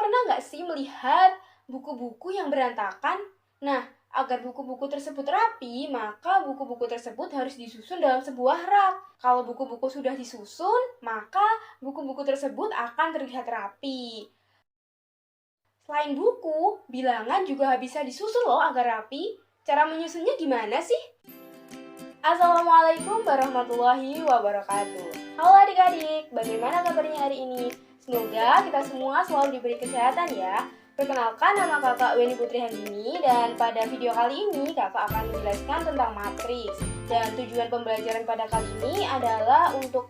pernah nggak sih melihat buku-buku yang berantakan? Nah, agar buku-buku tersebut rapi, maka buku-buku tersebut harus disusun dalam sebuah rak. Kalau buku-buku sudah disusun, maka buku-buku tersebut akan terlihat rapi. Selain buku, bilangan juga bisa disusun loh agar rapi. Cara menyusunnya gimana sih? Assalamualaikum warahmatullahi wabarakatuh. Halo adik-adik, bagaimana kabarnya hari ini? Semoga kita semua selalu diberi kesehatan ya. Perkenalkan, nama kakak Weni Putri Handini, dan pada video kali ini kakak akan menjelaskan tentang matriks. Dan tujuan pembelajaran pada kali ini adalah untuk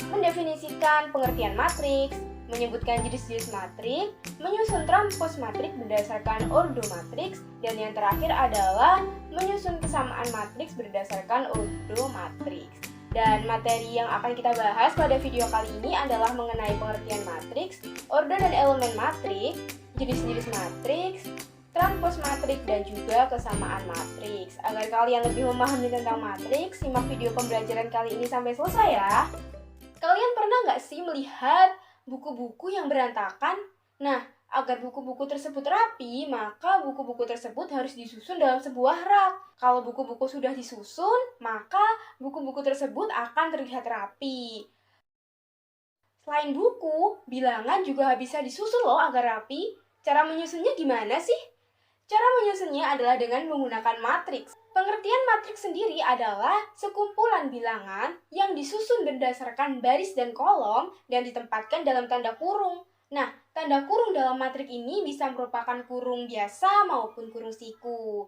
mendefinisikan pengertian matriks, menyebutkan jenis-jenis matriks, menyusun transpos matriks berdasarkan ordo matriks, dan yang terakhir adalah menyusun kesamaan matriks berdasarkan ordo matriks. Dan materi yang akan kita bahas pada video kali ini adalah mengenai pengertian matriks, ordo dan elemen matriks, jenis-jenis matriks, transpos matriks, dan juga kesamaan matriks. Agar kalian lebih memahami tentang matriks, simak video pembelajaran kali ini sampai selesai ya. Kalian pernah nggak sih melihat buku-buku yang berantakan? Nah, agar buku-buku tersebut rapi, maka buku-buku tersebut harus disusun dalam sebuah rak. Kalau buku-buku sudah disusun, maka buku-buku tersebut akan terlihat rapi. Selain buku, bilangan juga bisa disusun loh agar rapi. Cara menyusunnya gimana sih? Cara menyusunnya adalah dengan menggunakan matriks. Pengertian matriks sendiri adalah sekumpulan bilangan yang disusun berdasarkan baris dan kolom dan ditempatkan dalam tanda kurung. Nah, tanda kurung dalam matriks ini bisa merupakan kurung biasa maupun kurung siku.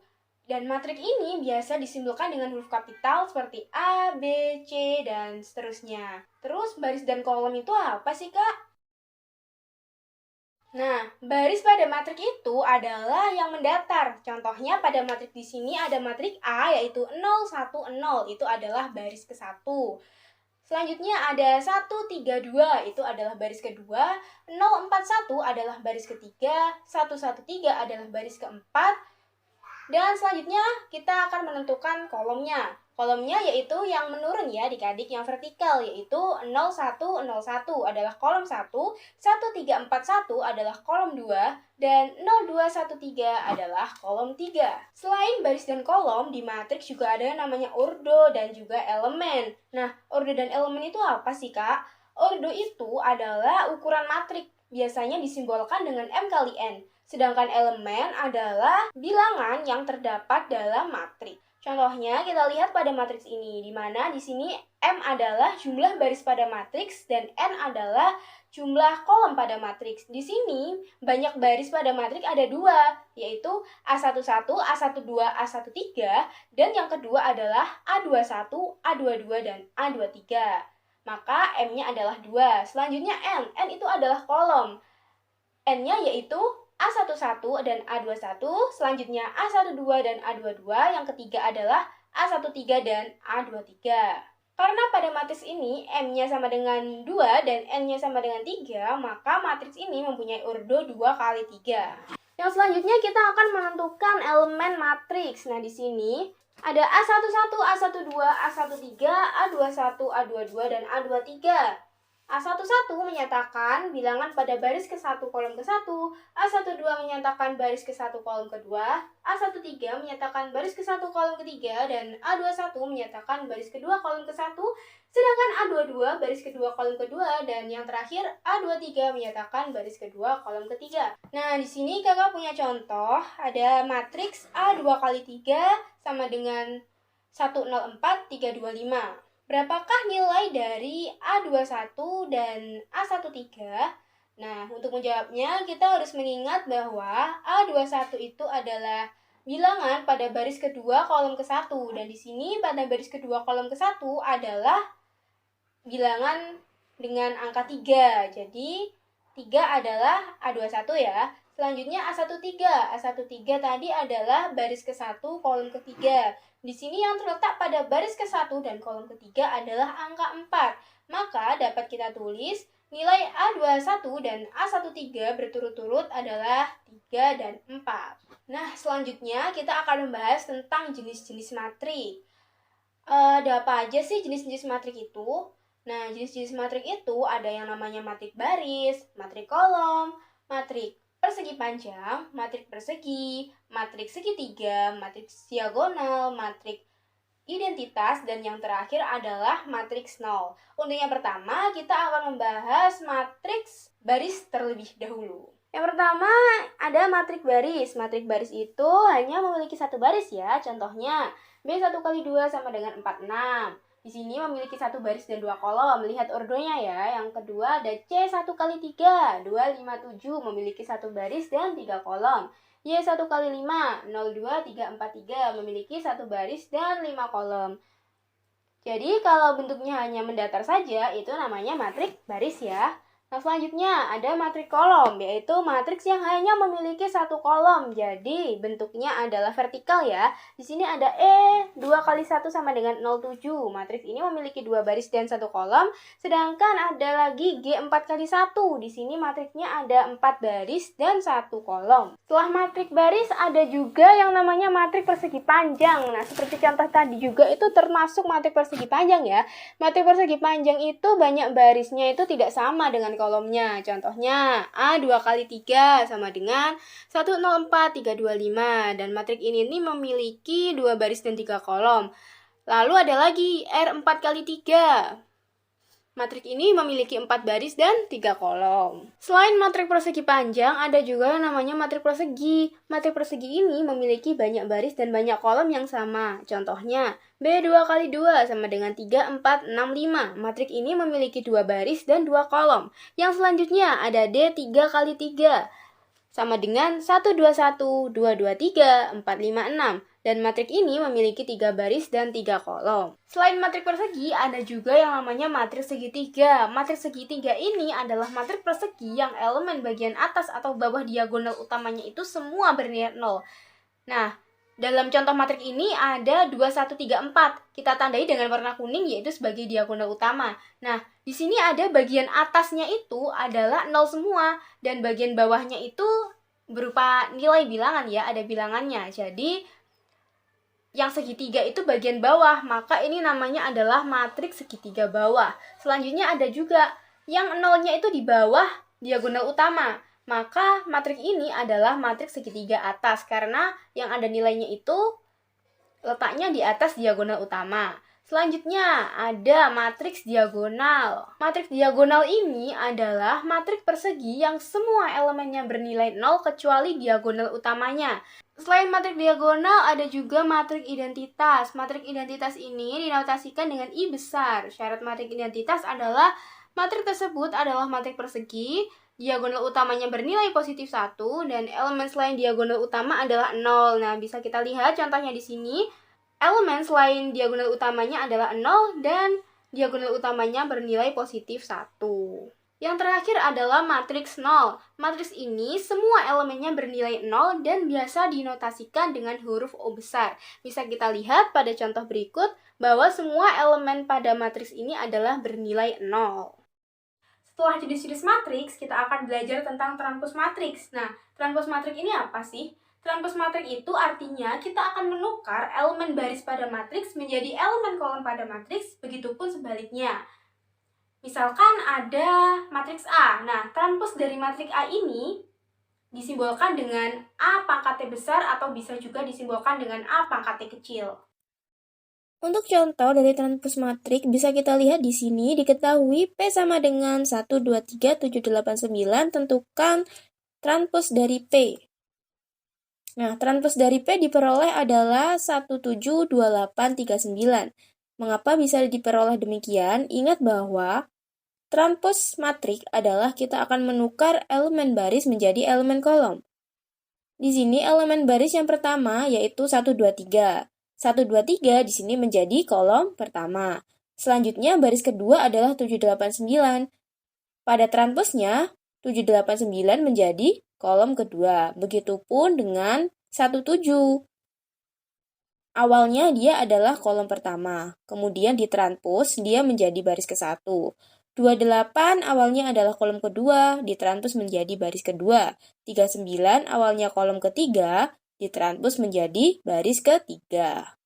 Dan matriks ini biasa disimbolkan dengan huruf kapital seperti A, B, C, dan seterusnya. Terus baris dan kolom itu apa sih, Kak? Nah, baris pada matriks itu adalah yang mendatar. Contohnya pada matriks di sini ada matriks A yaitu 0, 1, 0, itu adalah baris ke-1. Selanjutnya ada 1, 3, 2, itu adalah baris kedua, 0, 4, 1 adalah baris ketiga, 1, 1, 3 adalah baris keempat, dan selanjutnya kita akan menentukan kolomnya. Kolomnya yaitu yang menurun ya adik-adik, yang vertikal yaitu 0, 1, 0, 1 adalah kolom 1, 1, 3, 4, 1 adalah kolom 2, dan 0, 2, 1, 3 adalah kolom 3. Selain baris dan kolom, di matriks juga ada yang namanya ordo dan juga elemen. Nah, ordo dan elemen itu apa sih, Kak? Ordo itu adalah ukuran matriks, biasanya disimbolkan dengan M kali N. Sedangkan elemen adalah bilangan yang terdapat dalam matriks. Contohnya kita lihat pada matriks ini, di mana di sini M adalah jumlah baris pada matriks dan N adalah jumlah kolom pada matriks. Di sini banyak baris pada matriks ada dua, yaitu A11, A12, A13, dan yang kedua adalah A21, A22, dan A23. Maka M-nya adalah 2. Selanjutnya N. N itu adalah kolom. N-nya yaitu A11 dan A21, selanjutnya A12 dan A22, yang ketiga adalah A13 dan A23. Karena pada matriks ini M-nya sama dengan 2 dan N-nya sama dengan 3, maka matriks ini mempunyai ordo 2 kali 3. Yang selanjutnya kita akan menentukan elemen matriks. Nah, di sini ada A11, A12, A13, A21, A22, dan A23. A11 menyatakan bilangan pada baris ke-1 kolom ke-1, A12 menyatakan baris ke-1 kolom kedua, A13 menyatakan baris ke-1 kolom ketiga, dan A21 menyatakan baris kedua kolom ke-1, sedangkan A22 baris kedua kolom kedua, dan yang terakhir A23 menyatakan baris kedua kolom ketiga. Nah, di sini kakak punya contoh, ada matriks A2 kali 3 sama dengan 104, 325. Berapakah nilai dari A21 dan A13? Nah, untuk menjawabnya kita harus mengingat bahwa A21 itu adalah bilangan pada baris kedua kolom ke-1, dan di sini pada baris kedua kolom ke-1 adalah bilangan dengan angka 3. Jadi 3 adalah A21 ya. Selanjutnya A13. A13 tadi adalah baris ke-1 kolom ketiga. Di sini yang terletak pada baris ke-1 dan kolom ketiga adalah angka 4. Maka dapat kita tulis nilai A21 dan A13 berturut-turut adalah 3 dan 4. Nah, selanjutnya kita akan membahas tentang jenis-jenis matrik. Ada apa aja sih jenis-jenis matrik itu? Nah, jenis-jenis matrik itu ada yang namanya matrik baris, matrik kolom, Matrik persegi panjang, matrik persegi, matrik segitiga, matrik diagonal, matrik identitas, dan yang terakhir adalah matriks nol. Untuk yang pertama, kita akan membahas matriks baris terlebih dahulu. Yang pertama ada matrik baris. Matrik baris itu hanya memiliki satu baris ya. Contohnya, B1 kali 2 sama dengan 46. Di sini memiliki satu baris dan dua kolom. Lihat ordonya ya. Yang kedua ada C1 kali 3, 257 memiliki satu baris dan tiga kolom. Y1 kali 5, 02, 343 memiliki satu baris dan 5 kolom. Jadi kalau bentuknya hanya mendatar saja, itu namanya matriks baris ya. Nah, selanjutnya ada matriks kolom, yaitu matriks yang hanya memiliki satu kolom. Jadi bentuknya adalah vertikal ya. Di sini ada E 2 kali 1 sama dengan 07. Matriks ini memiliki dua baris dan satu kolom. Sedangkan ada lagi G 4 kali 1. Di sini matriksnya ada 4 baris dan satu kolom. Setelah matriks baris ada juga yang namanya matriks persegi panjang. Nah, seperti contoh tadi juga itu termasuk matriks persegi panjang ya. Matriks persegi panjang itu banyak barisnya itu tidak sama dengan kolomnya. Contohnya A 2 kali 3 sama dengan 104, 325. Dan matriks ini memiliki dua baris dan tiga kolom. Lalu ada lagi R 4 kali 3. Matriks ini memiliki 4 baris dan 3 kolom. Selain matriks persegi panjang, ada juga yang namanya matriks persegi. Matriks persegi ini memiliki banyak baris dan banyak kolom yang sama. Contohnya, B2 kali 2 sama dengan 3, 4, 6, 5. Matriks ini memiliki 2 baris dan 2 kolom. Yang selanjutnya ada D3 kali 3 sama dengan 121, 223, 456. Dan matriks ini memiliki 3 baris dan 3 kolom. Selain matriks persegi, ada juga yang namanya matriks segitiga. Matriks segitiga ini adalah matriks persegi yang elemen bagian atas atau bawah diagonal utamanya itu semua bernilai 0. Nah, dalam contoh matriks ini ada 2, 1, 3, 4. Kita tandai dengan warna kuning yaitu sebagai diagonal utama. Nah, di sini ada bagian atasnya itu adalah 0 semua. Dan bagian bawahnya itu berupa nilai bilangan ya, ada bilangannya. Jadi, yang segitiga itu bagian bawah, maka ini namanya adalah matriks segitiga bawah. Selanjutnya ada juga yang nolnya itu di bawah diagonal utama. Maka matriks ini adalah matriks segitiga atas karena yang ada nilainya itu letaknya di atas diagonal utama. Selanjutnya ada matriks diagonal. Matriks diagonal ini adalah matriks persegi yang semua elemennya bernilai 0 kecuali diagonal utamanya. Selain matriks diagonal, ada juga matriks identitas. Matriks identitas ini dinotasikan dengan I besar. Syarat matriks identitas adalah matriks tersebut adalah matriks persegi, diagonal utamanya bernilai positif 1, dan elemen selain diagonal utama adalah 0. Nah, bisa kita lihat contohnya di sini. Elemen selain diagonal utamanya adalah 0 dan diagonal utamanya bernilai positif 1. Yang terakhir adalah matriks 0. Matriks ini semua elemennya bernilai 0 dan biasa dinotasikan dengan huruf O besar. Bisa kita lihat pada contoh berikut bahwa semua elemen pada matriks ini adalah bernilai 0. Setelah jenis-jenis matriks, kita akan belajar tentang transpos matriks. Nah, transpos matriks ini apa sih? Transpos matriks itu artinya kita akan menukar elemen baris pada matriks menjadi elemen kolom pada matriks, begitupun sebaliknya. Misalkan ada matriks A. Nah, transpos dari matriks A ini disimbolkan dengan A pangkat T besar atau bisa juga disimbolkan dengan A pangkat T kecil. Untuk contoh dari transpos matriks bisa kita lihat di sini diketahui P sama dengan 1, 2, 3, 7, 8, 9. Tentukan transpos dari P. Nah, transpos dari P diperoleh adalah 1, 7, 2, 8, 3, 9. Mengapa bisa diperoleh demikian? Ingat bahwa transpos matriks adalah kita akan menukar elemen baris menjadi elemen kolom. Di sini elemen baris yang pertama yaitu 1, 2, 3. 1, 2, 3 di sini menjadi kolom pertama. Selanjutnya baris kedua adalah 7, 8, 9. Pada transposnya 7, 8, 9 menjadi kolom kedua. Begitupun dengan 1, 7. Awalnya dia adalah kolom pertama, kemudian ditranspos dia menjadi baris ke-1. 28 awalnya adalah kolom kedua, ditranspos menjadi baris kedua. 39 awalnya kolom ketiga, ditranspos menjadi baris ketiga.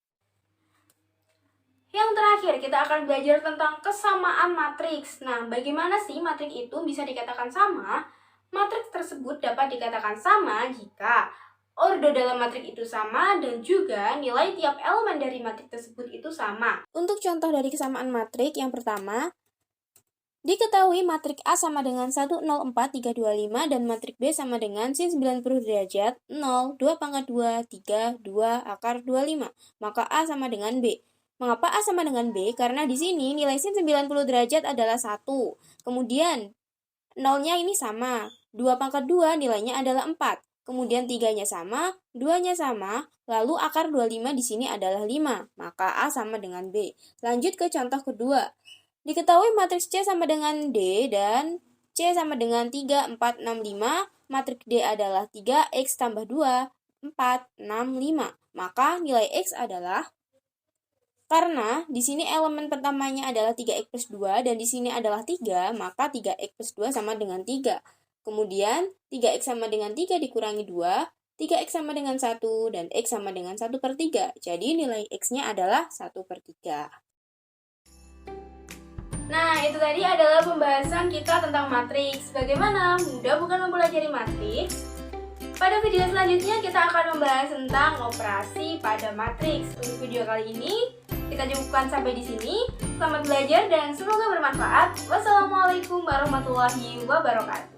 Yang terakhir, kita akan belajar tentang kesamaan matriks. Nah, bagaimana sih matriks itu bisa dikatakan sama? Matriks tersebut dapat dikatakan sama jika ordo dalam matriks itu sama dan juga nilai tiap elemen dari matriks tersebut itu sama. Untuk contoh dari kesamaan matriks yang pertama, diketahui matriks A sama dengan 1, 0, 4, 3, 2, 5 dan matriks B sama dengan sin 90 derajat 0, 2 pangkat 2, 3, 2, akar 25. Maka A sama dengan B. Mengapa A sama dengan B? Karena di sini nilai sin 90 derajat adalah 1. Kemudian nolnya ini sama. 2 pangkat 2 nilainya adalah 4. Kemudian 3-nya sama, 2-nya sama, lalu akar 25 di sini adalah 5. Maka A sama dengan B. Lanjut ke contoh kedua. Diketahui matriks C sama dengan D dan C sama dengan 3, 4, 6, 5. Matriks D adalah 3, X tambah 2, 4, 6, 5. Maka nilai X adalah, karena di sini elemen pertamanya adalah 3x plus 2 dan di sini adalah 3, maka 3x plus 2 sama dengan 3. Kemudian 3x sama dengan 3 dikurangi 2, 3x sama dengan 1 dan x sama dengan 1/3. Jadi nilai x-nya adalah 1/3. Nah, itu tadi adalah pembahasan kita tentang matriks. Bagaimana? Mudah bukan mempelajari matriks? Pada video selanjutnya kita akan membahas tentang operasi pada matriks. Untuk video kali ini kita cukupkan sampai di sini. Selamat belajar dan semoga bermanfaat. Wassalamualaikum warahmatullahi wabarakatuh.